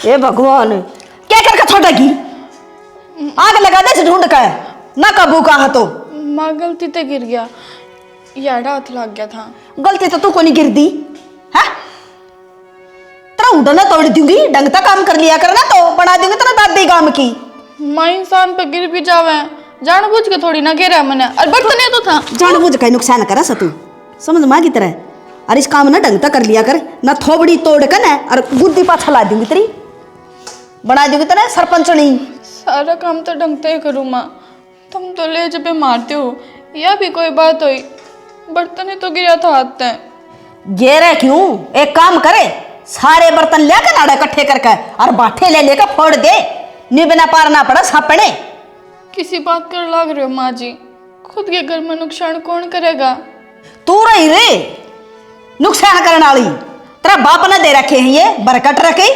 ए भगवान, क्या करके छोड़ेगी? आग लगा दे ढूंढ कर, ना काबू कहा तो। माँ गलती से गिर गया, याडा हाथ लग गया था। गलती तो तू को नहीं गिर दी है? तेरा उड़ना तोड़ दूंगी, ढंग का काम कर लिया करना तो बना दूंगी तेरा दादी काम की। माँ इंसान पे गिर भी जावे, जानबूझ के थोड़ी ना गिरा मैंने, और बर्तन तो था। जानबूझ के नुकसान करा सा तू, समझ माँ की तरह। और इस काम ना ढंग का कर लिया कर, ना थोबड़ी तोड़ कर ना और बुद्धि पाछा ला दूंगी तेरी, बना दूंगी तेरा सरपंच नहीं। सारा काम तो ढंग से ही करूँ माँ, तुम तो ले जब मारते हो, यह भी कोई बात हुई? बर्तन ही तो गिरा था हाथ से। गेरे क्यों? एक काम करे, सारे बर्तन लेकर नाड़े इकट्ठे करके और बाठे ले लेकर फोड़ दे, निबना पारना पड़ा सापने। किसी बात कर लाग रहे हो माँ जी, खुद के घर में नुकसान कौन करेगा? तू रही रे नुकसान करने वाली, तेरा बाप ने दे रखे हैं ये बरकत रखे।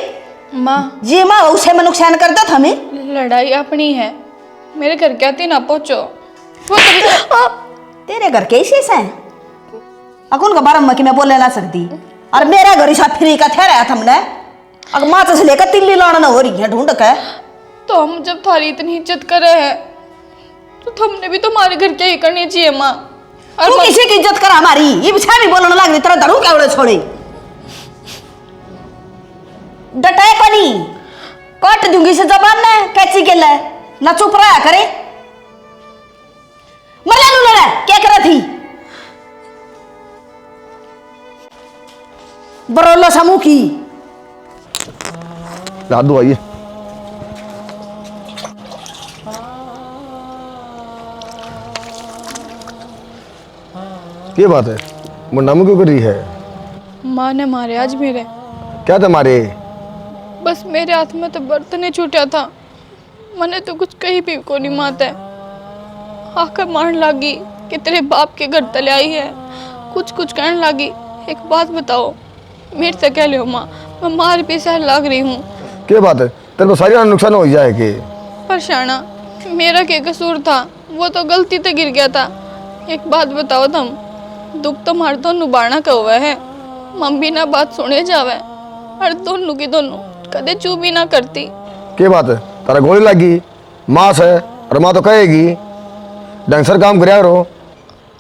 माँ जी माँ उसे में नुकसान कर दो हमें। लड़ाई अपनी है, मेरे घर क्या थी ना पहुंचो। तेरे घर कैसे से अकुन का बारे में मैं बोलने ना सकती, और मेरा घर इसा फ्री का ठहराया हमने, अगर माँ से लेकर तिल्ली लाना ना हो रही है ढूंढ के। तो हम जब थारी इतनी इज्जत कर रहे हैं तो हमने भी तुम्हारे घर क्या ही करनी चाहिए माँ। और तू किसी की इज्जत कर हमारी, ये बिछा भी बोलने लग रही तेरा धरू क्या उड़े छोड़े। डटाए पानी काट दूंगी से जबान ने कैची के ले, ना चुप रहा करे। मरला नू लड़ा क्या करा थी? बरोला समूह की दादू आइए। क्या बात है, मुंडामू क्यों कर रही है? माँ ने मारे आज मेरे, क्या था मारे? बस मेरे हाथ में तो बर्तन ही छूटा था, मैंने तो कुछ कही भी को नहीं माता। आकर मारने लगी कि तेरे बाप के घर तले आई है, कुछ कुछ कहने लगी। एक बात बताओ, मेरे से कह लो माँ, मैं मार भी सह लग रही हूँ। क्या बात है, तेरे को सारी नुकसान हो जाए के? परशाना मेरा क्या कसूर था, वो तो गलती से गिर गया था। एक बात बताओ तुम, दुख तो मार दोनों बारना का हुआ है, मम्मी ना बात सुने जावे और दोनों की दोनों कदे चुप भी ना करती। क्या बात है, तारा गोली लगी, मास है और माँ तो कहेगी ढंग से काम कराया रो।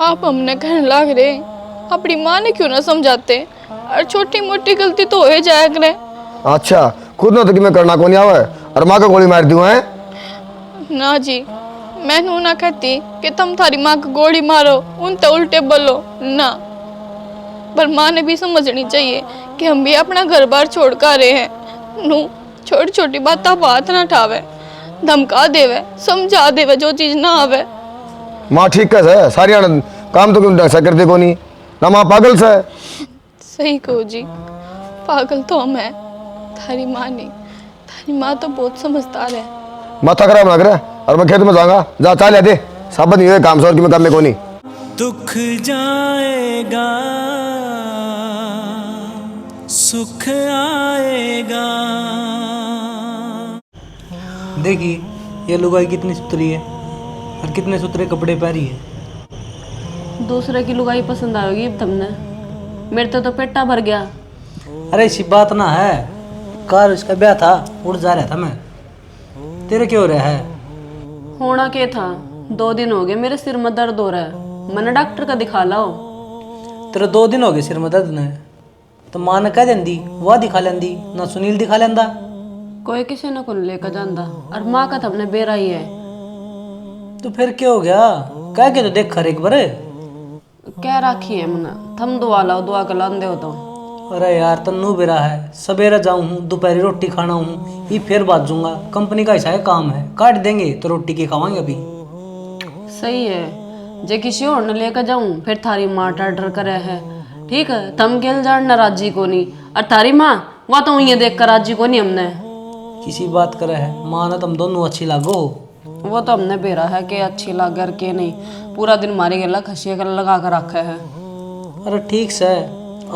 आप हमने कहने लग रहे, अपनी माँ ने क्यों ना समझाते, और छोटी मोटी गलती तो हो ही जाया करे। अच्छा खुद न तो कि मैं करना को नहीं आवे और माँ का गोली मार दूँ है? ना जी, मैं नू ना कहती कि तुम थारी माँ को गोली मारो, उन तो उल्टे बोलो ना, पर माँ ने भी समझनी चाहिए कि हम भी अपना घर बार छोड़ कर रहे हैं। नू छोटी छोटी बात आप हाथ ना उठावे, धमका देवे, समझा देवे जो चीज ना आवे। माँ ठीक है, सारी काम तो क्यों ढंग से करते को नहीं ना? माँ पागल से। सही कहो जी, पागल तो हम है, थारी माँ नहीं। थारी माँ तो बहुत समझदार है। माथा खराब ना करे, और मैं खेत में जाऊंगा, जा चाल दे साबत नहीं हुए काम से और कि मैं काम में को नहीं। दुख जाएगा सुख आएगा। देखिए ये लुगाई कितनी सुथरी है और कितने सुथरे कपड़े पहनी है। दूसरे की लुगाई पसंद आएगी तुमने, मेरे तो पेटा भर गया। अरे ऐसी बात ना है, कार इसका ब्याह था, उड़ जा रहा था मैं। तेरे क्या हो रहा है? होना क्या था, 2 दिन हो गए मेरे सिर में दर्द हो रहा है, मैंने डॉक्टर का दिखा लाओ। तेरे 2 दिन हो गए सिर में दर्द ने, तो माँ ने कह देंदी वह दिखा लेंदी, ना सुनील दिखा लेंदा। कोई किसी ने कौन लेकर जाता, और माँ का तुमने बेरा ही है। तो फिर क्या हो गया, कह के तो देख खर एक बार। क्या राखी है मना, थम दुआ लाओ, दुआ कर लांदे हो तो। अरे यार तन्नू बेरा है, सवेरे जाऊँ हूँ, दोपहरी रोटी खाना हूँ, ये फिर बात दूंगा। कंपनी का ऐसा है काम है, काट देंगे तो रोटी के खावांगे अभी। सही है, जे किसी और ने लेकर जाऊं फिर थारी माँ डर करे है। ठीक है, थम गेल जान न राजी को नहीं, और थारी माँ वह तो ये देख कर राजी को नहीं हमने। किसी बात करे है, माँ ने तुम दोनों अच्छी लागो। वो तो हमने बेरा है कि अच्छी लागर के नहीं, पूरा दिन मारी गला खसिया गला लगा कर रखा है। अरे ठीक से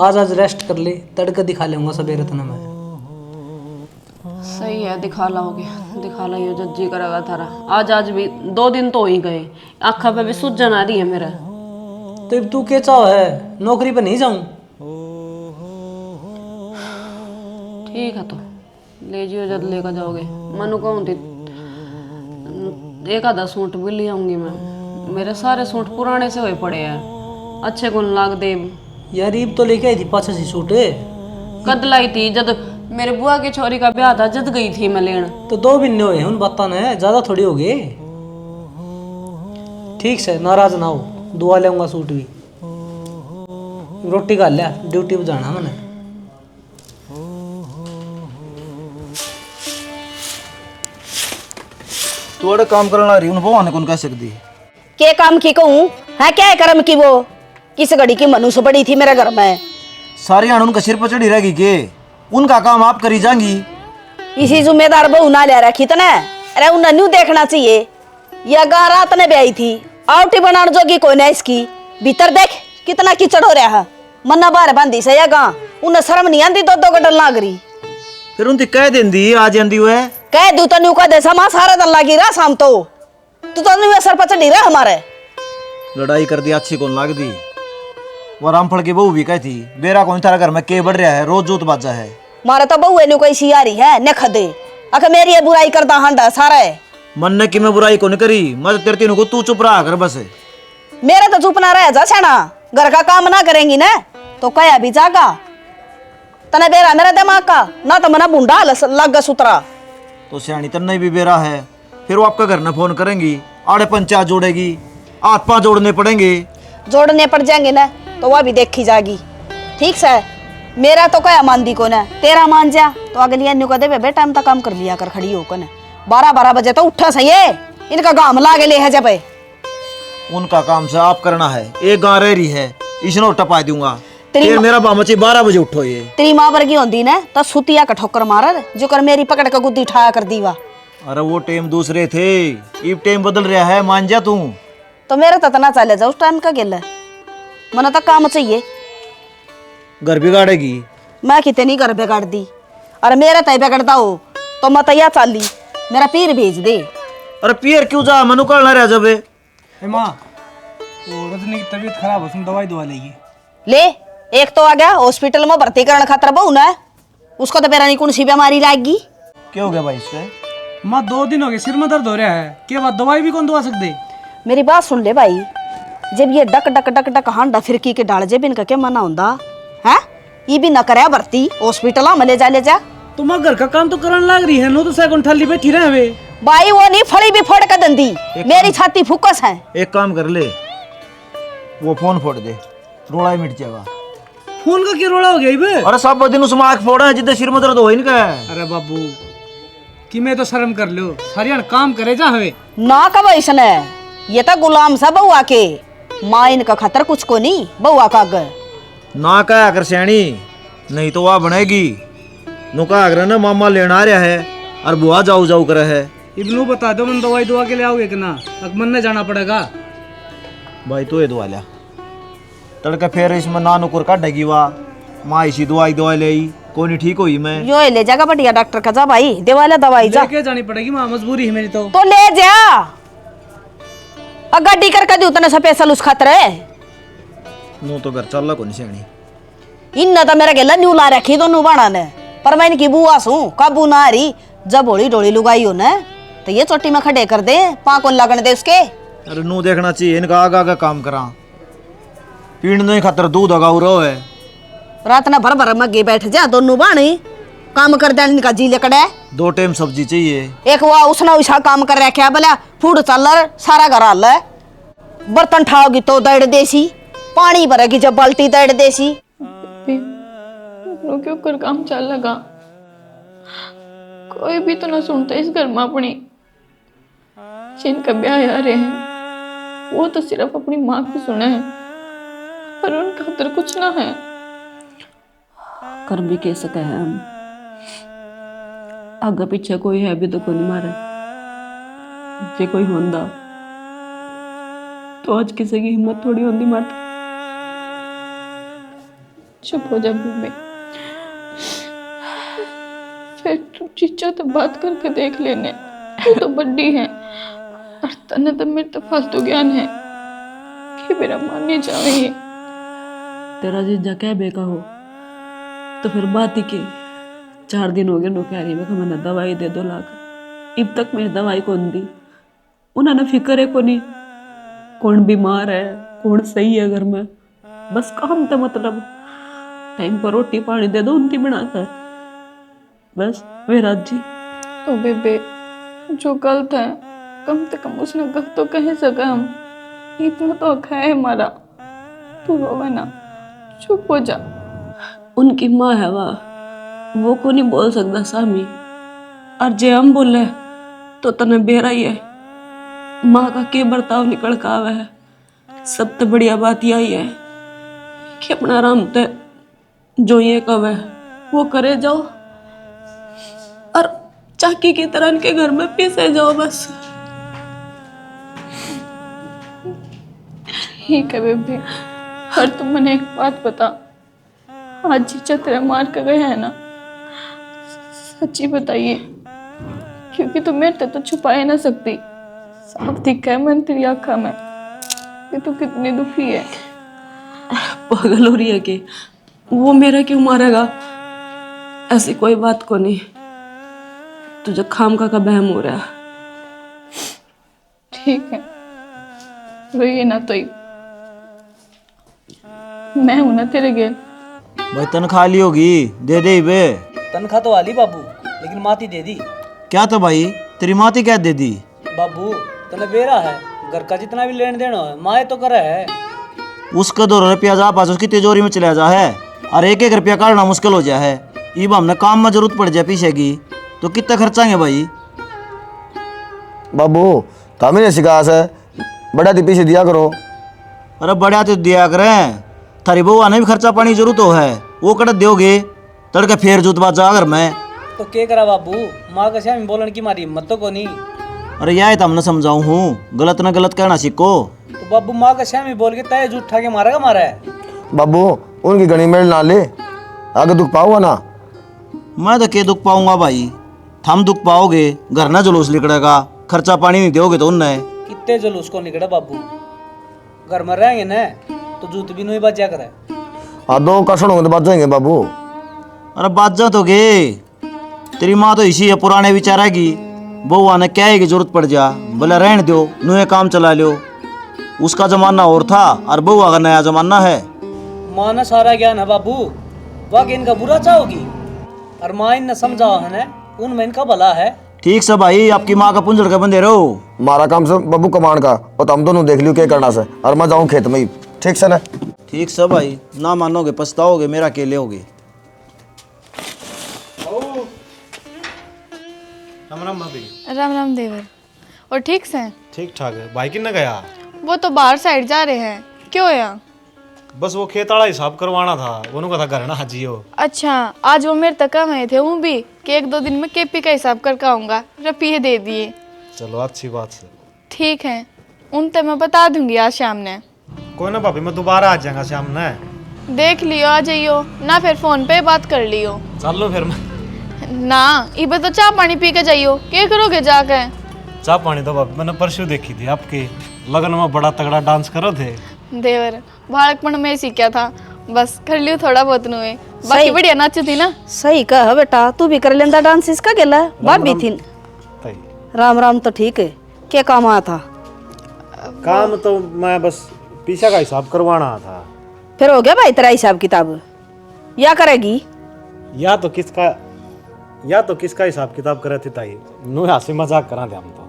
आज रेस्ट कर ले, तड़के दिखा लूंगा सवेरे तना मैं। सही है, दिखा लाओगे, दिखा लाइयो जज्जी करेगा थारा। आज भी 2 दिन तो हो ही गए, आँखा पे भी सूजन आ रही है मेरा। तो अब तू क्या चाह है, नौकरी पे नहीं जाऊं? ठीक है तो ले जियो जब लेकर जाओगे। मनु कहूँ थी एक आधा सूट भी ले आऊंगी मैं। मेरे सारे सूट पुराने से हुए पड़े हैं, अच्छे गुण लाग दे। यार ईब तो लेके आई थी 85 सूट। कद लाई थी जब मेरे बुआ की छोरी का ब्याह था, जद गई थी मैं लेन। तो 2 महीने हुए हैं उन बातों ने, ज्यादा थोड़ी हो गए। ठीक से नाराज ना हो, दुआ लेऊंगा सूट भी। रोटी खा लिया, ड्यूटी पे जाना मैंने। तू अड़े काम करना रही उन वो कौन कह सकती के काम की कहूँ है, क्या है कर्म की वो? किस घड़ी की मनुष्य बड़ी थी मेरे घर में। सारी आन उनका सिर पर चढ़ी रहेगी के उनका काम आप करी जाएंगी। इसी जिम्मेदार बहू ना ले रखी तो ना। अरे उन्हें न्यू देखना चाहिए। यह गा रात ने ब्याई थी, आउटी बनाने जोगी कोई ना इसकी। भीतर देख कितना कीचड़ हो रहा है। मन्ना बाहर बांधी से या गा उन्हें शर्म नहीं आती, दो गडल लाग रही। फिर उनकी कह देंदी आज आंदी हुए कह दू तो न्यू का देसा मां सारा दिन लागी रहा शाम तो। तू तो न्यू सर पर चढ़ी रहा हमारे। लड़ाई कर दी अच्छी कौन लाग दी। वो रामफल की बहू भी कहती बेरा कौन थारा घर में के बढ़ रहा है, रोज जोत बाजा है। मारे तो बहू न्यू कोई सियारी है न खदे। अख मेरी ये बुराई करता हांडा सारा है। मन ने कि मैं बुराई कौन करी, मैं तेरे तीनों को तू चुप रहा कर बस। मेरा तो चुप ना रह जा सेना। घर का काम ना करेंगी ना तो कया भी जागा। तना बेरा मेरा दिमाग का ना तो मना बूंदा लग सुतरा। तो सियानी तन्ने भी बेरा है, फिर वो आपका घर न फोन करेंगी, आड़े पंचायत जोड़ेगी, हाथ पांव जोड़ने पड़ेंगे। जोड़ने पड़ जाएंगे ना तो वह भी देखी जाएगी। ठीक से मेरा तो कया मानदी को ना, तेरा मान जा तो अगली अन्यू का दे बे टाइम तक काम कर लिया कर खड़ी होकर ना। 12-12 बजे तो उठा सही है, इनका गांव लागे ले है जब। उनका काम से आप करना है। एक गां रह रही है, इसने टपा दूंगा। तेरी फिर मेरा बामची 12 बजे उठो ये। तेरी माँ वर्गी होती ना तो सुतिया का ठोकर मार जो कर मेरी पकड़ के गुद्दी उठाया कर दीवा। अरे वो टाइम दूसरे थे, अब टाइम बदल रहा है, मान जा तू। तो मेरा तो तना चले जा उस टाइम का गेल है। मना तो काम चाहिए। घर बिगाड़ेगी। मैं कितनी घर बिगाड़ दी। अरे मेरा तय बिगड़ता हो तो मत या चाली मेरा पीर भेज दे। अरे पियर क्यों जा, मनु कल ना रह जाबे। माँ वो रजनी की तबीयत खराब हो, तुम दवाई दवा लेगी। ले एक तो आ गया हॉस्पिटल में भर्ती करने खातर बहू ना, उसको तो मेरा नहीं कौन सी बीमारी लाएगी। क्या हो गया भाई इसका? माँ 2 दिन हो गए, सिर में दर्द हो रहा है। क्या बात, दवाई भी कौन दवा सकते? मेरी बात सुन ले भाई, जब ये डक डक डक डक हांडा फिरकी के डाल जेब इनका क्या मना होंदा है? ये भी न करे भर्ती हॉस्पिटल में ले जा। तुम घर का काम तो करने लग रही है, नो तो सैकंड थाली बैठी रहे वे। भाई वो नहीं फड़ी भी फोड़ कर दंदी, मेरी छाती फुकस है। एक काम कर ले, वो फोन फोड़ दे, रोड़ा ही मिट जाएगा। फोन का क्या रोड़ा हो गया बे? अरे सब दिन उसमें आँख फोड़ा है जिद्दे सिर में दर्द हो इनका। अरे बाबू कि मैं तो शर्म कर लो, सारियान काम करे जा हवे ना कब इसने ये तो गुलाम सा बउआ के। माँ इनका खतर कुछ को नहीं बउआ का अगर ना कहा कर सैनी, नहीं तो वह बनेगी। नु कहा अगर ना मामा लेना आ रहा है और बुआ जाऊ जाऊ करे है। इब्नू बता दो, मन दवाई दवा के ले आओगे कि ना? अकमन ने जाना पड़ेगा। भाई तो ये दवा लिया तड़का, फिर इसमें ना नुकुर काटेगी वाह। माँ इसी दवाई ले आई, कोई नहीं ठीक हुई मैं। यो ले जाएगा बढ़िया डॉक्टर का, जा भाई देवाला दवाई जा। लेके जानी पड़ेगी माँ, मजबूरी है मेरी तो ले जा गाड़ी करके दी उतने स्पेशल उस खातर है। नो तो घर चल को नहीं सैनी। इन तो मेरा गेला न्यू ला रखी दोनों बाणा ने, पर मैं इनकी बुआ सू काबू ना आ रही। जब होली डोली लुगाई हो ना तो ये चोटी में खड़े कर दे, पाँव लगन दे उसके। अरे नू देखना चाहिए इनका आगा आगा काम करा, पीण नहीं खातर दूध अगा रो है। रात ना भर भर मगे बैठ जा दोनों बाणी काम कर दे, इनका जी लेकड़े। 2 टाइम सब्जी चाहिए। एक वो उसने उसा काम कर रखा है बोला फूड चल सारा घर हल है। बर्तन ठाओगी तो दड़ देसी, पानी भरेगी जब बाल्टी दड़ देसी। क्यों कर काम चल लगा, कोई भी तो ना सुनता इस घर में। अपनी जिनका ब्याह आ रहे हैं वो तो सिर्फ अपनी माँ की सुने हैं, पर उनका खातर कुछ ना है। कर भी कह सके है हम, आगे पीछे कोई है भी तो कोई नहीं मारे। जे कोई होंदा तो आज किसी की हिम्मत थोड़ी होंदी मारती। चुप हो जा बीबी, फिर तू चीचा तो बात करके देख लेने। तू तो बड्डी है और तने तो मेरे तो फालतू ज्ञान है कि मेरा मानने जावे। तेरा जीजा क्या बेका हो तो फिर बात ही की। 4 दिन हो गए नो कह रही मैं कि मैंने दवाई दे दो लाकर, अब तक मेरी दवाई कौन दी। उन्होंने फिक्र है को नहीं कौन बीमार है कौन सही है घर में, बस काम तो मतलब टाइम पर रोटी पानी दे दो उनकी बनाकर, बस वे राजी। तो बेबे जो गलत है कम से कम उसने गलत तो कह सका हम, इतना तो हक है हमारा। तू रोवे ना, चुप हो जा। उनकी माँ है वो को नहीं बोल सकता सामी, और जे हम बोले तो तने बेरा ही है। माँ का के बर्ताव निकल का आवे है, सबसे बढ़िया बात यही है कि अपना आराम ते जो ये कवे वो करे जाओ, और चाकी की तरह इनके घर में पीसे जाओ बस। ठीक है बेबे, और तुम मैंने एक बात बता, आज जी चतरे मार कर गए हैं ना, सच्ची बताइए, क्योंकि तुम मेरे तो छुपा ही ना सकती। साफ दिखा है मन तेरी आँखों में कि तू कितनी दुखी है। पागल हो रही है कि वो मेरा क्यों मारेगा, ऐसी कोई बात को नहीं, तुझे खाम का बहम हो रहा है। ठीक है, रोइए ना तो ही, मैं हूं ना तेरे गेल। भाई तनख्वाह ली होगी, दे दे बे। तनख्वाह तो वाली बाबू, लेकिन माती दे दी। क्या तो भाई तेरी माती क्या दे दी? बाबू तने बेरा है, घर का जितना भी लेन देन है माए तो करे है। उसका 2 रुपया जा पास उसकी तिजोरी में चला जा है, और 1-1 रुपया काटना मुश्किल हो जाए है। अब हमने काम में जरूरत पड़ जाए पीछे की तो कितना खर्चाएंगे भाई? बाबू तामी ने सिखा से बड़ा दी पीछे दिया करो। अरे बढ़िया तो दिया करें, थारी बउआ ने भी खर्चा पानी जरूरत हो है, वो कट दोगे तड़के फेर जूत बात जा घर में। तो क्या करा बाबू, माँ का श्याम बोलन की मारी हिम्मत तो को नहीं। अरे यार तो हमने समझाऊं हूँ, गलत ना गलत कहना सीखो। तो बाबू माँ का श्याम ही बोल के तय जूठ उठा के मारेगा मारा है। बाबू उनकी गणी मेल ना ले, आगे दुख पाओगा ना। मैं तो के दुख पाऊंगा भाई, थम दुख पाओगे, घर ना जुलूस निकलेगा, खर्चा पानी नहीं दोगे तो उनने कितने जुलूस को निकले बाबू, घर में रहेंगे न तो जूत भी नहीं बचा करे। हाँ 2 कषण होंगे तो बच जाएंगे बाबू। अरे बात जा तो गे, तेरी माँ तो इसी है पुराने विचार है की बउआ ने क्या है की जरूरत पड़ जा, बोले रहने दो नुए काम चला लो। उसका जमाना और था और बउआ का नया जमाना है। माँ ने सारा ज्ञान है बाबू, वाकई इनका बुरा चाहोगी, और माँ इनने समझाओ है न उनमें इनका भला है। ठीक से भाई, आपकी माँ का पुंजड़ के बंदे रहो। हमारा काम से बाबू कमान का, और तुम दोनों देख लियो क्या करना से, और मैं जाऊँ खेत में ही। ठीक से ना? ठीक से भाई, ना मानोगे पछताओगे, मेरा अकेले होगे। राम राम भाभी। राम राम देवर, और ठीक से? ठीक ठाक है। भाई किन्ने गया? वो तो बाहर साइड जा रहे हैं। क्यों है यहाँ? बस वो खेत वाला हिसाब करवाना था, वो का था घर ना हाजियो। अच्छा, आज वो मेरे तक आए थे हूँ भी कि 1-2 दिन में केपी का हिसाब करके आऊँगा, रुपये दे दिए। चलो अच्छी बात है। ठीक है, उन तक मैं बता दूंगी आज शाम ने। कोई ना भाभी, मैं दोबारा आ जाऊंगा शाम ने। देख लियो आ जाइयो ना, फिर फोन पे बात कर लियो। चलो फिर मैं ना इबे तो चाय पानी पी के जाइयो, क्या करोगे जाके? चाय पानी तो भाभी मैंने परसों देखी थी, आपके लगन में बड़ा तगड़ा डांस करो थे। देवर बालकपन में सीखा था, बस कर लियो थोड़ा बहुत नुए, बाकी सही। बढ़िया नाची थी ना। सही कह बेटा, तू भी कर लेंदा डांस, इसका गेला भाभी थी। तई राम राम तो ठीक है, क्या काम आया था? काम तो मैं बस पीछा का हिसाब करवाना था। फिर हो गया भाई तेरा हिसाब किताब, या करेगी? या तो किसका हिसाब किताब करे थे ताई, नु हंसी मजाक करा थे हम तो।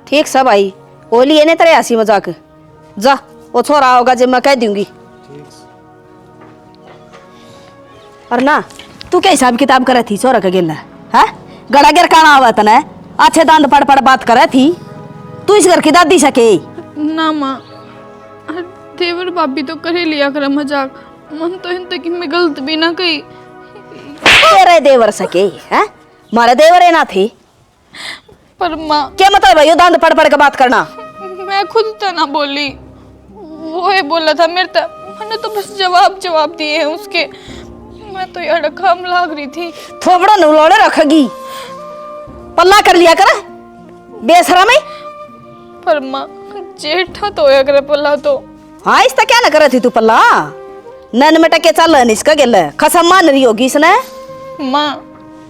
ठीक सब भाई, ओली है ने तेरे हंसी मजाक, जा वो छोरा होगा जब मैं कह दूंगी। और ना तू क्या हिसाब किताब करे थी छोरा का गेला है? गड़ा गिर काना आवा तने, अच्छे दांत पड़ पड़ बात करे थी, तू इस घर की दादी सके ना माँ, देवर भाभी तो कर ही लिया कर मजाक, मन तो इन तक में गलत भी ना कही। तेरे देवर सके हैं, मारे देवर है ना थे। पर माँ क्या मतलब भाई दांत पड़ पड़ के बात करना? मैं खुद तो ना बोली, वो है बोला था मेरे तक, मैंने तो बस जवाब दिए हैं उसके। मैं तो यार काम लाग रही थी। थोबड़ा नुलोड़े रखेगी, पल्ला कर लिया कर बेसरा में। पर माँ जेठा तो होया करे पल्ला तो। हाँ इसका क्या ना करे थी तू पल्ला? नन में टके चल इसका गेल, कसम मान रही होगी इसने। माँ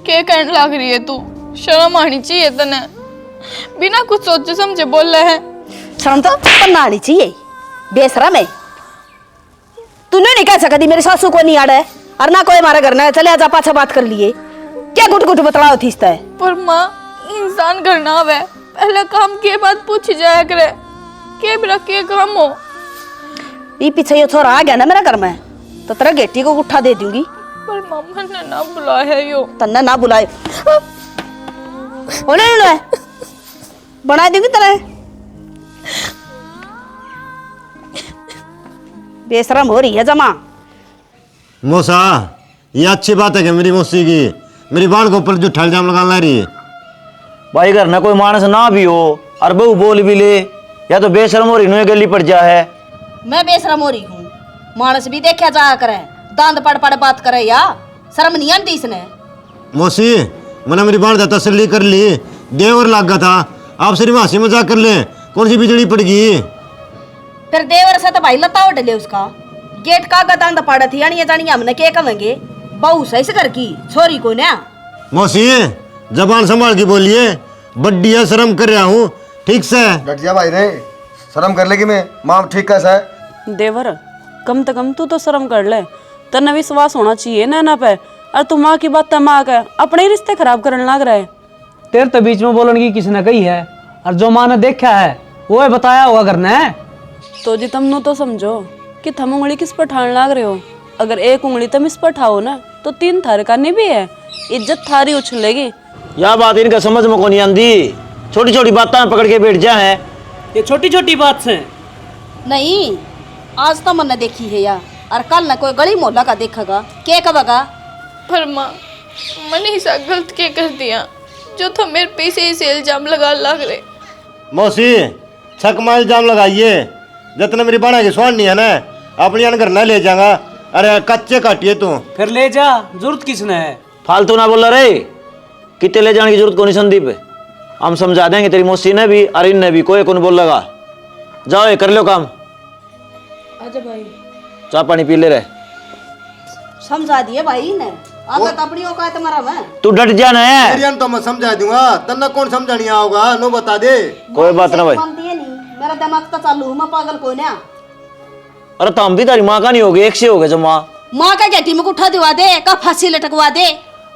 क्या कहने लग रही है तू? शर्म आनी चाहिए तने, बिना कुछ सोचे समझे बोल रहे है। शर्म तो करना आनी चाहिए, बेशरम है। तूने नहीं कह सकती मेरी सासू को नहीं आड़ा है और ना कोई हमारे घर में चले आजा पाछा बात कर लिए। क्या गुट गुट बतलाओ थी इसता है? पर माँ इंसान करना आवे, पहले काम के बाद पूछ जाया करे के मेरा के काम हो। ये पीछे ये छोरा आ गया ना मेरा घर में तो तेरा गेटी को उठा दे दूंगी। पर मम्मा ने ना बुलाया यो। तन्ने ना बुलाए होने ना बना दूंगी तेरे। बेशरम हो रही है जमा। मौसा, ये अच्छी बात है कि मेरी मौसी की मेरी बाल के ऊपर जो इल्जाम लगा ला रही है। भाई घर में कोई मानस ना भी हो और बहू बोल भी ले या तो बेशरम हो रही नुए गली पड़ जा है। मैं बेशरम हो रही हूँ, मानस भी देखा जा करे, दांत पड़ पड़ बात करे या शर्म नहीं आती इसने। मौसी, मैंने मेरी बाल तसल्ली कर ली, देवर लाग गया था, आप सिर्फ हंसी मजाक कर ले, कौन सी बिजली पड़ गई? फिर देवर से तो भाई लता उठ ले उसका गेट का दांत पड़ा थी यानी जानी हमने क्या कहेंगे बहू सही से कर की छोरी को ना। मौसी, जबान संभाल के बोलिए, बड्डी है, शर्म कर रहा हूँ, ठीक से। डट जा भाई रे, शर्म कर लेगी मैं माँ ठीक कैसा है? देवर कम से कम तू तो शर्म कर ले, तन्ने विश्वास होना चाहिए ना पे। और तू माँ की बात तमा के अपने ही रिश्ते खराब करने लग रहा है। तेरे तो बीच में बोलने की किसी ने कही है, और जो माँ ने देखा है वो है बताया होगा घर ने। तो जी तुम तो समझो कि थम उंगली किस पर ठान लाग रहे हो। अगर एक उंगली तुम इस पर ठाओ ना तो 3 थारे करनी भी है, इज्जत थारी उछलेगी। यह बात इनका समझ में को नहीं आती, छोटी छोटी बातें पकड़ के बैठ जा है। ये छोटी छोटी बात से नहीं, आज तो मैंने देखी है या और कल ना कोई गली मोहल्ला का देखेगा क्या कहेगा। पर माँ मैंने ऐसा गलत क्या कर दिया जो तो मेरे पीछे से इल्जाम लगा लग रहे। मौसी, छक मार इल्जाम लगाइए, जितने मेरी बाणा की स्वान नहीं है ना अपनी घर न ले जाऊंगा। अरे कच्चे काटिए तू, फिर ले जा, जरूरत किसने है? फालतू ना बोल रे, कितने ले जाने की जरूरत कोनी संदीप, हम समझा देंगे तेरी मौसी ने भी और इनने भी, कोई कौन बोल लगा। जाओ ये कर लो काम। आजा भाई, चाय पानी पी ले रहे। समझा दिए भाई ने, आदत अपनी औकात तुम्हारा मैं। तू डट जा ना है। मेरी तो मैं समझा दूंगा, तन्ना कौन समझानी आओगा, नो बता दे। कोई बात ना भाई। मानती है नहीं, मेरा दिमाग तो चालू हूँ, मैं पागल को ना। अरे तो हम भी तारी माँ का नहीं हो गए, एक से हो गए जमा। माँ का गेटी में उठा दिवा दे, का फांसी लटकवा दे।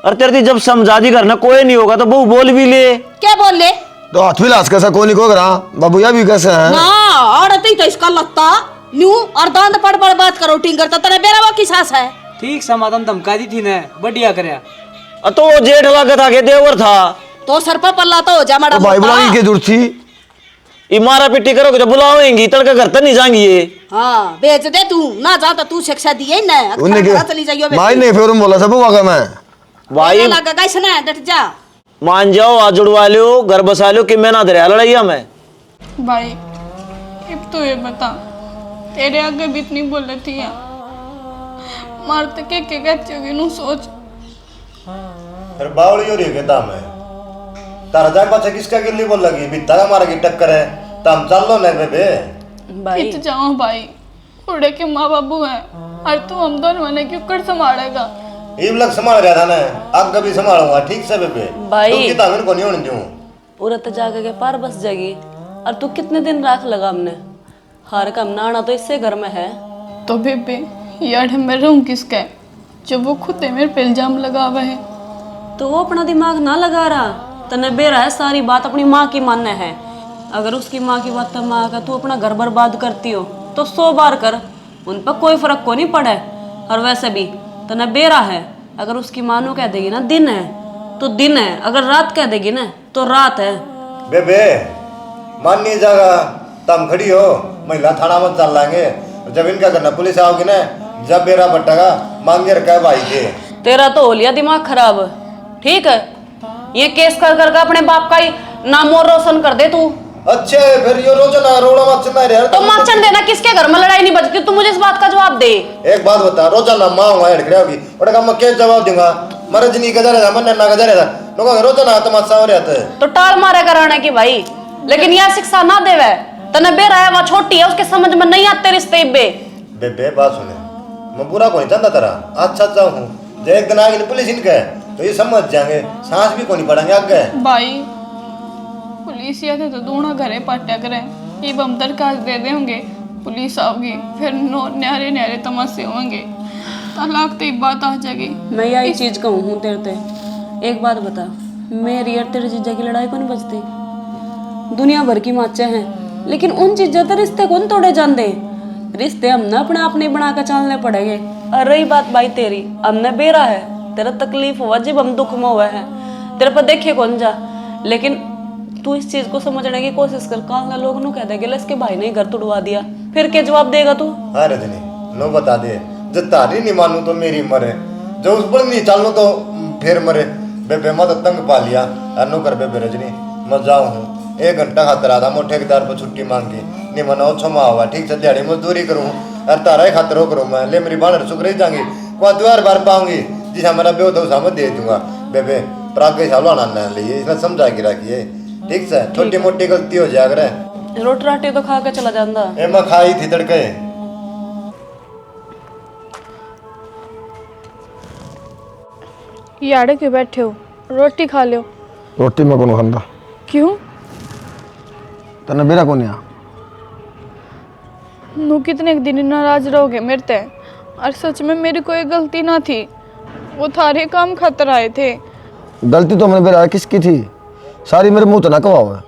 अरे तेरे जब समझा दी करना कोई नहीं होगा तो बहू बोल भी ले। क्या बोल ले? तो हाथ भी लाश कैसा कोई नहीं को करा, बाबूया भी कैसे है ना और तो इसका लगता न्यू और दांत पड़ पड़ बात करो टिंग करता तेरा बेरा की सास है। ठीक समाधान धमका दी थी ने, बढ़िया करया। तो वो जेठ लगा था के देवर था तो सर पर पल्ला तो हो जा तो भाई बुलाने की जरूरत थी। इमारा पिट्टी करोगे तो बुलावेंगी, तड़के घर तक नहीं जाएंगी ये। हाँ बेच दे तू ना जा तो तू शिक्षा दिए ना उन्हें घर चली जाइयो माई नहीं फिर बोला सब वाका मैं भाई लगा कैसे ना डट जा। मान जाओ, आज जुड़वा लो, घर बसा लो कि मैं ना दरिया लड़ाइया में। भाई अब तो ये बता, तेरे आगे भी इतनी बोल रही थी मारते के कहती होगी नू सोच। फिर बावली हो रही है दाम है तारा जाए पाछे किसका गिल्ली बोल लगी बिता हमारा की टक्कर है तम चल लो ना बेबे। भाई इत जाओ भाई, उड़े के माँ बाबू हैं और तू हम दोनों ने क्यों कर संभालेगा? ईब लग संभाल रहा था ना, आगे भी संभालूंगा ठीक से बेबे। भाई। तू किता को नहीं होने दूं। उरत जाके के पार बस जाएगी। और तू कितने दिन राख लगा हमने, हार का हमने आना तो इससे घर में है। तो बेबे यार मैं रहूं किसका है जब वो खुद मेरे पे इल्जाम लगा हुआ है। तो वो अपना दिमाग ना लगा रहा, तने बेरा है सारी बात अपनी माँ की मानना है। अगर उसकी माँ की बात तब माँ का तू अपना घर बर्बाद करती हो तो 100 बार कर, उन पर कोई फर्क को नहीं पड़े। और वैसे भी तने बेरा है, अगर उसकी माँ नो कह देगी ना दिन है तो दिन है, अगर रात कह देगी ना तो रात है। बेबे मान नहीं जाएगा तम खड़ी हो, महिला थाना में चल लाएंगे, जब इनका करना पुलिस आओगी ना जब बेरा बटेगा मांगे रखा भाई के। तेरा तो हो लिया दिमाग खराब, ठीक है? ये केस कर कर अपने बाप का ही नाम और रोशन कर दे तू। अच्छे फिर ये रोजाना रोड़ा मत चलना रे। तो माचन देना, किसके घर में लड़ाई नहीं बचती, तू मुझे इस बात का जवाब दे। एक बात बता, रोजाना माँ हुआ हेड खड़ा होगी और का मैं क्या जवाब दूंगा? मरज नहीं गजा रहा मन ना गजा रहा लोगों का रोजाना तमाशा हो रहा था। तो टाल मारे कराने की भाई, लेकिन यह शिक्षा ना देवे। तने बेरा है, वह छोटी है, उसके समझ में नहीं आते रिश्ते। बेबे बात सुने, मैं बुरा कोई चाहता तेरा अच्छा हूँ, एक दिन आगे पुलिस इनके तो ये समझ जाएंगे, सांस भी को नहीं पड़ेंगे आगे। भाई पुलिस या थे तो दोनों घरे पाट्या करे, ये हम दरखास्त दे देंगे, पुलिस आओगी, फिर न्यारे न्यारे तमाशे होंगे, तलाक तो बात आ जाएगी। मैं यही चीज कहूँ हूँ तेरे ते, एक बात बता, मेरी और तेरे जीजा की लड़ाई को नहीं बचती। दुनिया भर की माचे हैं, लेकिन उन चीजों से रिश्ते कौन तोड़े जाते। रिश्ते हमने अपने आप नहीं बना कर चलने पड़ेंगे। और रही बात भाई तेरी, हमने बेरा है, तेरा तकलीफ हुआ जब हम दुख में हुआ है, तेरे पर देखे कौन जा। लेकिन तू इस चीज को समझने की कोशिश कर, काल लोग नु कह देंगे इसके भाई ने घर तोड़वा दिया, फिर क्या जवाब देगा तू? हाँ रजनी, नो बता दे, जब तारी नहीं मानू तो मेरी मरे, जो उस पर नहीं चलू तो फिर मरे। बेबे मत तंग पा लिया, अनु कर बेबे रजनी, मैं जाऊँ हूँ 1 घंटा खातर आधा मो ठेकेदार पर छुट्टी मांगी, नहीं मना क्षमा हुआ, ठीक से दिहाड़ी मजदूरी करूँ और तारा ही खातर हो करूँ मैं, ले मेरी बानर सुख रही जाऊंगी, को द्वार बार पाऊंगी, जिस मेरा ब्यो तो उसा दे दूंगा। बेबे प्राग साल आना लिए, इसने समझा के रखिए, ठीक से, छोटी मोटी गलती हो जाए अगर। रोटी राटी तो खा के चला जाता। ए मैं खाई थी तड़के। याड़े क्यों बैठे हो, रोटी खा लो। रोटी में कौन खांदा? क्यों? तने बेरा कौन है? नू कितने दिन नाराज रहोगे मेरे ते, और सच में मेरी कोई गलती ना थी, वो थारे काम खातर आए थे। गलती तो मैंने बेरा किसकी थी? सारी मेरे मुंह तो ना कवाओ है।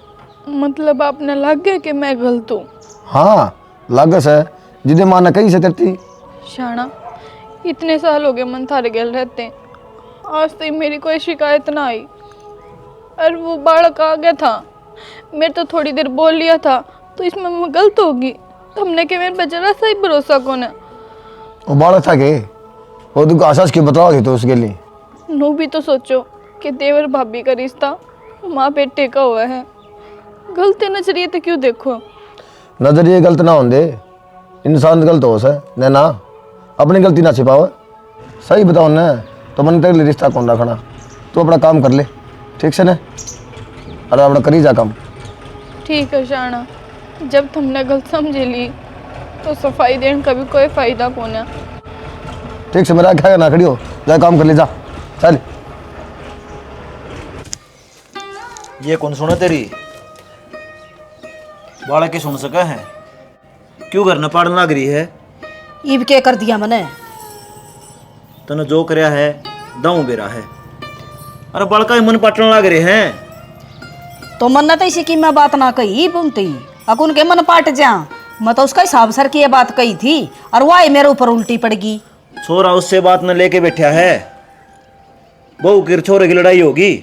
मतलब आपने लग गया कि मैं गलत हूँ? हाँ लागस है, जिदे माना कहीं से तेरती। शाना इतने साल हो गए मन थारे गल रहते, आज तक मेरी कोई शिकायत ना आई, और वो बालक आ गया था, मेरे तो थोड़ी देर बोल लिया था, तो इसमें मैं गलत होगी? तुमने कि मेरे पे जरा सा ही भरोसा कौन है? वो बालक था के वो तुमको आसास की बताओगे तो उसके लिए। नू भी तो सोचो कि देवर भाभी का रिश्ता माँ बेटे का हुआ है, गलती नजरिए तो क्यों देखो? नजरिए गलत ना होंगे, इंसान गलत हो से ना, अपनी गलती ना छिपाओ। सही बताओ न, तो मैंने तेरे लिए रिश्ता कौन रखना? तू अपना काम कर ले, ठीक से न, अरे अपना करी जा काम। ठीक है शाना, जब तुमने गलत समझ ली तो सफाई देने का भी कोई फायदा कौन है। ठीक से मेरा क्या ना खड़ी हो, जा काम कर ले, जा चल। ये कौन सुना तेरी? बालक की सुन सका है? क्यों घर न पाड़न लग रही है? इब के कर दिया मैंने? तने जो करया है दाऊ बेरा है। अरे बालका मन पाटन लग रहे हैं। तो मन तो इसी की मैं बात ना कही पुमती, अकुन के मन पाट जा, मैं तो उसका हिसाब सर की ये बात कही थी, और वह मेरे ऊपर उल्टी पड़ गई। छोरा उससे बात न लेके बैठा है, बहू की छोरे की लड़ाई होगी।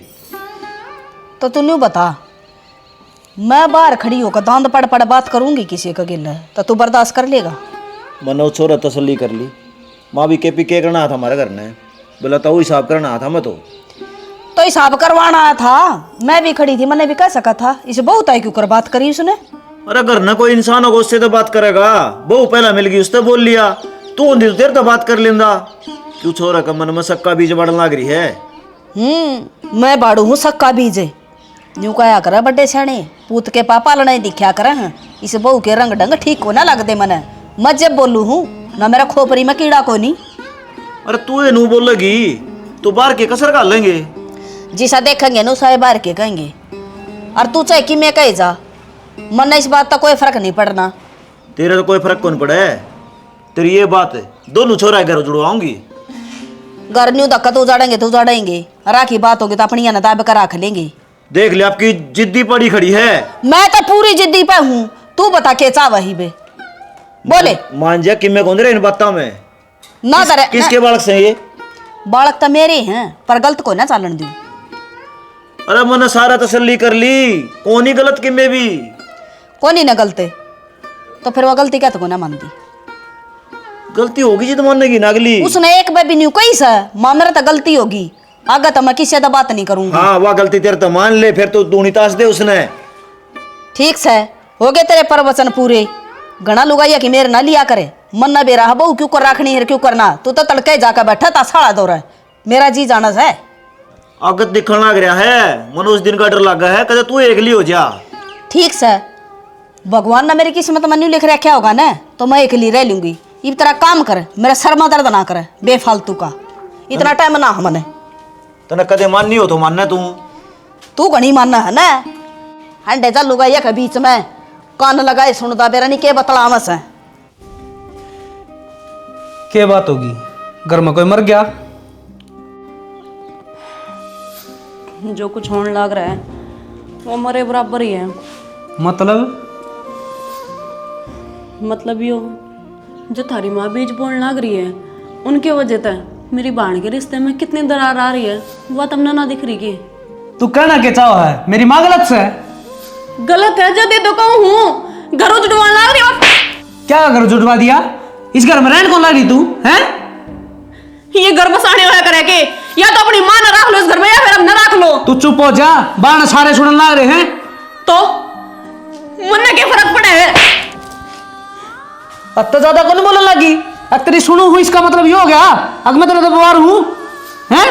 तो तू न्यू बता, मैं बाहर खड़ी होकर दांत पड़ पड़ बात करूंगी किसी का गिल है, तो तू बर्दाश्त कर लेगा? मनो छोरा तसल्ली कर ली, माँ भी के करना था हमारे घर ने, बोला तो हिसाब करना था मैं तो हिसाब करवाना था। मैं भी खड़ी थी, मैंने भी कह सका था, इसे बहुत आई क्यों कर बात करी उसने? अरे घर न कोई इंसान होगा उससे तो बात करेगा, बहू पहला मिल गई उससे बोल लिया, तू होंदी तो तेरे तो बात कर लेंदा। क्यों छोरा का मन में सक्का बीज बढ़न लग रही है? मैं बाड़ू हूँ सक्का बीज, न्यू कहा कर बड्डे सियाने, पूत के पापा लड़ाई दिखा कर, इस बहू के रंग ढंग ठीक को ना लगते मने। मैं जब बोलू हूँ ना मेरा खोपरी में कीड़ा को नहीं। अरे तू ये नू बोलेगी तो बाहर के कसर कर लेंगे, जिसा देखेंगे नु सारे बाहर के कहेंगे, और तू चाहे कि मैं कहे जा, मन इस बात का कोई फर्क नहीं पड़ना। तेरे तो कोई फर्क कौन पड़े, तेरी ये बात है, दोनों छोरा घर जुड़वाऊंगी। घर न्यू धक्का तो उजाड़ेंगे तो उजाड़ेंगे, राखी बात होगी तो अपनी दाब कर रख लेंगे। देख ले आपकी जिद्दी पड़ी खड़ी है। मैं तो पूरी जिद्दी पे हूँ, तू बता के चा वही बे बोले। मान जा कि मैं कौन इन बातों में ना करे किसके बालक से ये? बालक तो मेरे हैं, पर गलत को ना चालन दू। अरे मैंने सारा तसल्ली कर ली, कौन ही गलत कि मैं भी कौन ही ना गलते, तो फिर वो गलती क्या तो को ना मानती? गलती होगी जी तो मानने की नागली। उसने एक बेबी न्यू कही सा, मां मेरा तो गलती होगी, आगे तो मैं किसी से बात नहीं करूंगा। हाँ वह गलती तेरे तो मान ले, फिर तो दूनी ताश दे उसने। ठीक से हो गए तेरे प्रवचन पूरे, घना लुगाइया कि मेरे ना लिया करे, मन ना बेरा बहू क्यों कर रखनी है क्यों करना, तू तो तड़के जाकर बैठा था साड़ा दो रहा, मेरा जी जाना है। आगत दिखने लग रहा है, मनो उस दिन का डर लगा है, कहते तू एकली हो जा। ठीक से भगवान ने मेरी किस्मत में न्यू लिख रखा होगा ना, तो मैं अकेली रह लूंगी। इस तरह काम कर, मेरा सर में दर्द ना करे बेफालतू का, इतना टाइम ना हमने। तने कदे माननी हो तो मानना तू घनी मानना है ना। हंडे चलूगा ये के बीच में कान लगाए सुनता बेरा नहीं के बतलावस है। क्या बात होगी? घर में कोई मर गया? जो कुछ होने लग रहा है वो मरे बराबर ही है। मतलब यो जो थारी माँ बीज बोलने लग रही है उनके वजह से मेरी बहन के रिश्ते में कितनी दरार आ रही है वो तुमने ना दिख रही की। तू कहना क्या चाहो है? मेरी माँ गलत से है? गलत है जब तो कहूँ हूँ घर उजड़वाने लग रही हो। क्या घर जुड़वा दिया? इस घर में रहने कौन लग रही तू है? ये घर बसाने होया करे के या तो अपनी माँ न रख लो इस घर में या फिर हम न रख लो। तू चुप हो जा, बाण सारे सुनने लग रहे हैं। तो मुन्ने क्या फर्क पड़ा है? अत्ता ज्यादा कौन बोलने लगी? अब तेरी सुनू हूँ इसका मतलब ये हो गया अब मैं तेरा दबुआर हूँ हैं?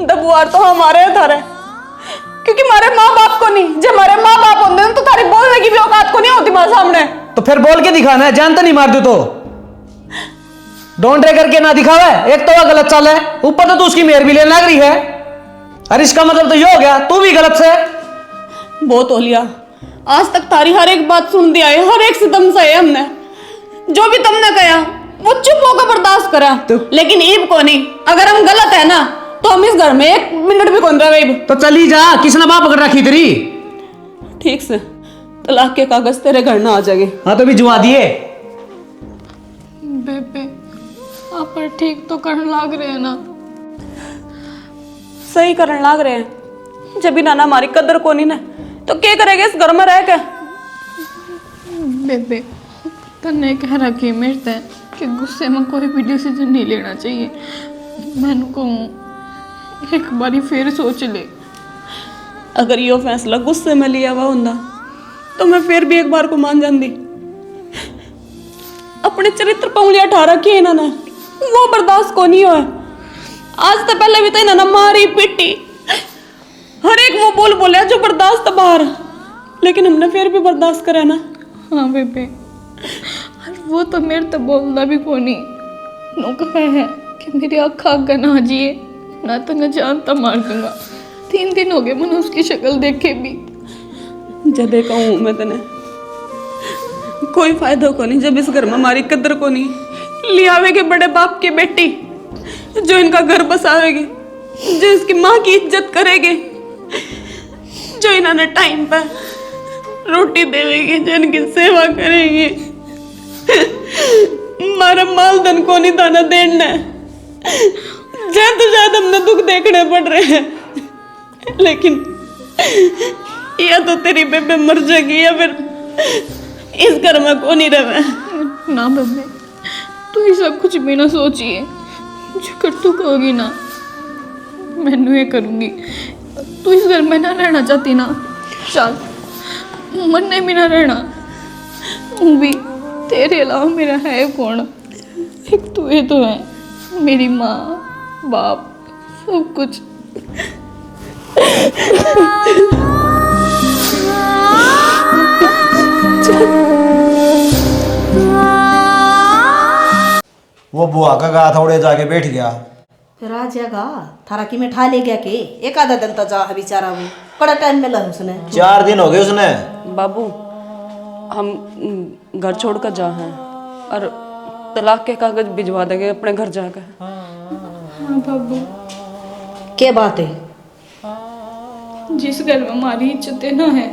दबुआर तो हमारे थारे क्योंकि हमारे माँ बाप को नहीं, जब हमारे माँ बाप होते हैं तो तारी बोलने की भी औकात को नहीं होती माँ सामने। तो फिर बोल के दिखाना है, जानता नहीं मार दे तो डोंट रे करके ना दिखावे। एक तो वह गलत चाल है, ऊपर तो तू उसकी मेहर भी लेने लग रही है। अरे इसका मतलब तो ये हो गया तू भी गलत से। बहुत हो लिया, आज तक तारी हर एक बात सुन दिया है, हर एक सितम सहे हमने। जो भी तुमने कहा वो चुप होकर बर्दाश्त करा लेकिन ईब को नहीं। अगर हम गलत है ना तो हम इस घर में 1 मिनट भी कौन रहे। तो चली जा, किसने बाप पकड़ रखी तेरी? ठीक से तलाक के कागज तेरे घर ना आ जाएंगे। हाँ तो भी जुआ दिए। बेबे आप पर ठीक तो करने लग रहे हैं ना? सही करने लग रहे हैं। जब भी नाना हमारी कदर को नहीं ना तो क्या करेगा इस घर में रह के? बेबे तन्ने कह रखी मेरे ते कि गुस्से में कोई भी डिसीजन नहीं लेना चाहिए। मैंने कहूँ एक बारी फिर सोच ले। अगर यो फैसला गुस्से में लिया हुआ होता तो मैं फिर भी एक बार को मान जाती। अपने चरित्र पर उंगलियां उठा रखी है इन्होंने, वो बर्दाश्त को नहीं हुआ। आज तो पहले भी तो इन्होंने मारी पीटी हर एक वो बोल बोले जो बर्दाश्त बाहर, लेकिन हमने फिर भी बर्दाश्त करा ना। हाँ बेबे वो तो मेरे तो बोलना भी को नहीं। नो कहा है कि मेरी आँख आगे ना जिए ना तो मैं जानता मार दूंगा। 3 दिन हो गए मैंने उसकी शक्ल देखे भी। जब कहूँ मैं तेने कोई फायदा को नहीं। जब इस घर में हमारी कदर को नहीं लियावेगे बड़े बाप की बेटी जो इनका घर बसावेगी, जो इसकी माँ की इज्जत करेगी, जो इन्होंने टाइम पर रोटी देवेगी, जो इनकी सेवा करेगी। हमारा माल धन को नहीं दाना देना है। ज्यादा तो ज्यादा हमने दुख देखने पड़ रहे हैं, लेकिन या तो तेरी बेबे मर जाएगी या फिर इस घर में को नहीं रहे। ना बेबे तू ऐसा कुछ भी ना सोचिए। जो कर तू कहोगी ना मैनू ये करूँगी। तू इस घर में ना रहना चाहती ना, चल मन ने भी ना रहना। वो भी तेरे अलावा मेरा है कौन? एक तू ही तो है, मेरी माँ बाप सब कुछ। वो बुआ का गा थोड़े जाके बैठ गया। फिर आ जाएगा थारा की में ठा ले गया के एक आधा दिन तो जा है बेचारा। वो कड़ा टाइम मिला उसने। 4 दिन हो गए उसने। बाबू हम घर छोड़ कर जा हैं और तलाक के कागज भिजवा देंगे अपने घर जाकर। हाँ बाबू क्या बात है? जिस घर में हमारी इज्जत ना है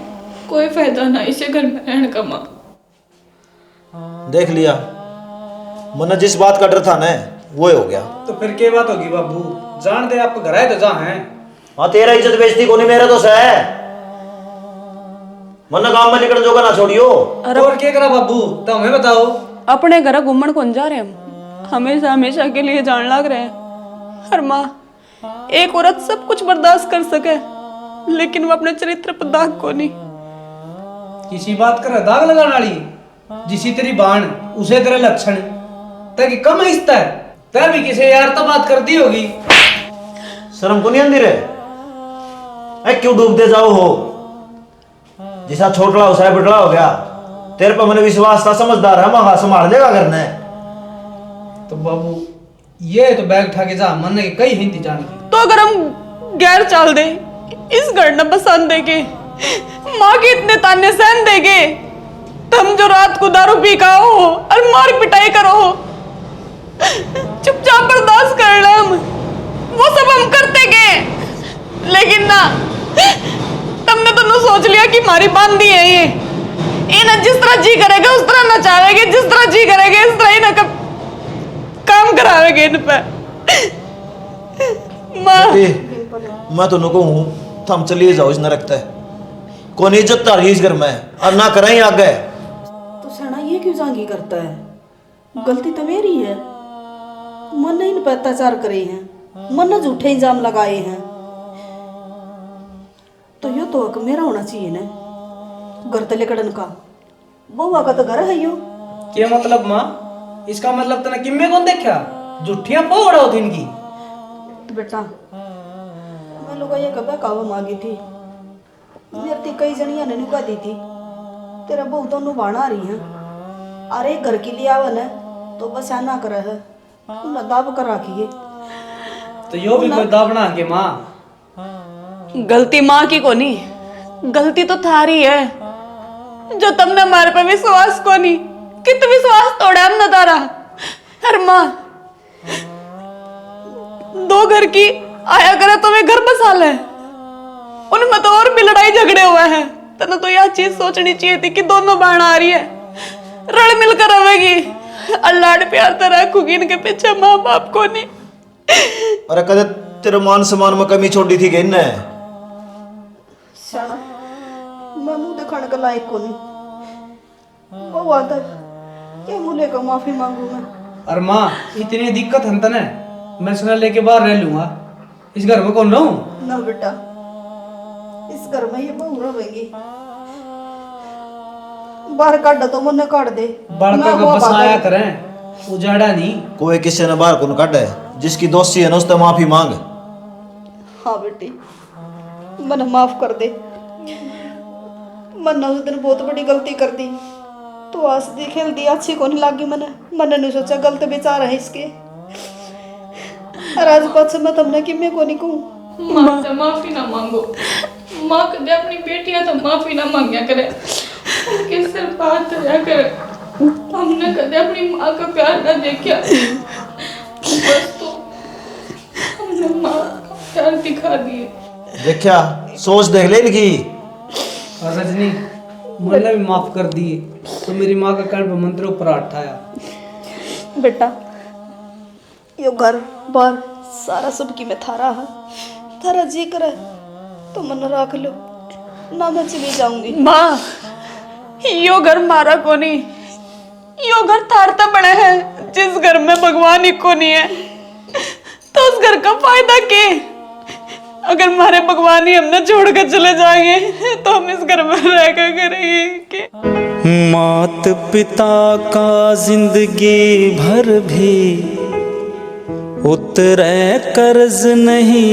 कोई फायदा ना इसे घर में रहने का। माँ देख लिया, मन जिस बात का डर था ना वो हो गया। तो फिर क्या बात होगी बाबू? जान दे, आपका घर है तो जा है। हाँ तेरा इज्जत बेइज्जती को नहीं, मेरा तो है। मन काम में निकल जोगा ना छोड़ियो। और क्या करा बाबू तो हमें बताओ। अपने घर घूमन कौन जा रहे हम? हमेशा हमेशा के लिए जान लग रहे हैं। हर माँ एक औरत सब कुछ बर्दाश्त कर सके लेकिन वो अपने चरित्र पर दाग को नहीं। किसी बात कर दाग लगाने वाली जिसी तेरी बाण उसे तेरे लक्षण ताकि कम हिस्सा है तै भी किसी यार तो बात करती होगी। शर्म को नहीं आंदी रे? क्यों डूबते जाओ हो? जिसा छोटला उसा बिटला हो गया। तेरे पर मैंने विश्वास था, समझदार है, महा संभाल लेगा करने। तो बाबू ये तो बैग उठा के जा, मन ने कई हिंदी जान की। तो अगर हम गैर चाल दे, इस घर न बसान देगे, माँ के इतने ताने सहन देगे, तुम जो रात को दारू पी का हो और मार पिटाई करो हो, चुपचाप बर्दाश्त कर ले हम, वो सब हम करते गए। लेकिन ना, तुमने तो न सोच लिया कि हमारी बांधी है ये ना जिस तरह जी करेगा उस तरह नचावेगे, जिस तरह जी करेगा इस तरह ही ना काम करावेगे इन पे। मैं तो नको हूँ, थम चलिए जाओ, इसने रखता है कौन इज्जत तारी इस घर में, और ना कराई आगे। तो सना ये क्यों जांगी करता है? गलती तो मेरी है, मन ने इन पर अत्याचार करे हैं, मन ने झूठे इल्जाम लगाए हैं, तो यो तो हक मेरा होना चाहिए ना, घर तले कड़न का। बउआ का तो घर है यो। क्या मतलब माँ? इसका मतलब तने किम्मे कौन देखा? जुठियां पोड़ा होती इनकी। तो बेटा मैं लोग ये कब कावा मांगी थी, मेरे ते कई जनिया ने नुका दी थी, तेरा बहू तो नुभाना आ रही है, अरे घर के लिए आवन है तो बस आना कर है, उन्हें दाब कर रखिए। तो यो भी कोई दाबना के माँ? गलती माँ की कोनी, गलती तो थारी है, जो तुमने हमारे पे विश्वास कोनी, कित विश्वास तोड़ा हमने तारा। हर माँ दो घर की आया करे तो वे घर बसा ले, उनमें तो और भी लड़ाई झगड़े हुए हैं। तने तो यह चीज सोचनी चाहिए थी कि दोनों बहन आ रही है, रल मिलकर रहेगी, अल्लाह प्यार तो रखूगी, इनके पीछे माँ बाप को नहीं। अरे कदे तेरे मान सम्मान में कमी छोड़ी थी गई ने? मैं मुंह दिखाने का लायक को नहीं, वो आता क्या मुँह का माफी मांगू मैं? और माँ इतनी दिक्कत हम तने, मैं सुना लेके बाहर रह लूंगा, इस घर में कौन रहूं? ना बेटा, इस घर में ये बहू रहेगी, बाहर काट तो मुन्ने काट दे, बड़का का बसाया करें, उजाड़ा नहीं। कोई किसी ने बाहर कौन काटे, जिसकी दोस्ती है ना उससे माफी मांग। हाँ बेटी, मन माफ कर दे, मन उस दिन बहुत बड़ी गलती कर दी, तो आज दी खेल दी अच्छी को नहीं लागी, मन ने सोचा गलत बेचारा है इसके, और आज पास मैं तुमने कि मैं को नहीं कहूँ। माँ से माफी ना मांगो, माँ कदे अपनी बेटियां तो माफी ना मांगया करे, उनके सिर बात रहा करे। हमने कदे अपनी माँ का प्यार ना देखा, बस तो हमने माँ का प्यार दिखा दिए। देखा, सोच देख ले इनकी। और रजनी मन ने भी माफ कर दिए, तो मेरी माँ का कर्ण मंत्र ऊपर उठाया। बेटा यो घर बार सारा सबकी में थारा है, थारा जी करे तो मन रख लो, ना मैं चली जाऊंगी। माँ यो घर मारा को नहीं, यो घर थारता बने हैं, जिस घर में भगवान ही को नहीं है, तो उस घर का फायदा क्या? अगर हमारे भगवान ही हमने छोड़ कर चले जाएंगे तो हम इस घर में रह कर करेंगे। मात पिता का जिंदगी भर भी उतरे कर्ज नहीं,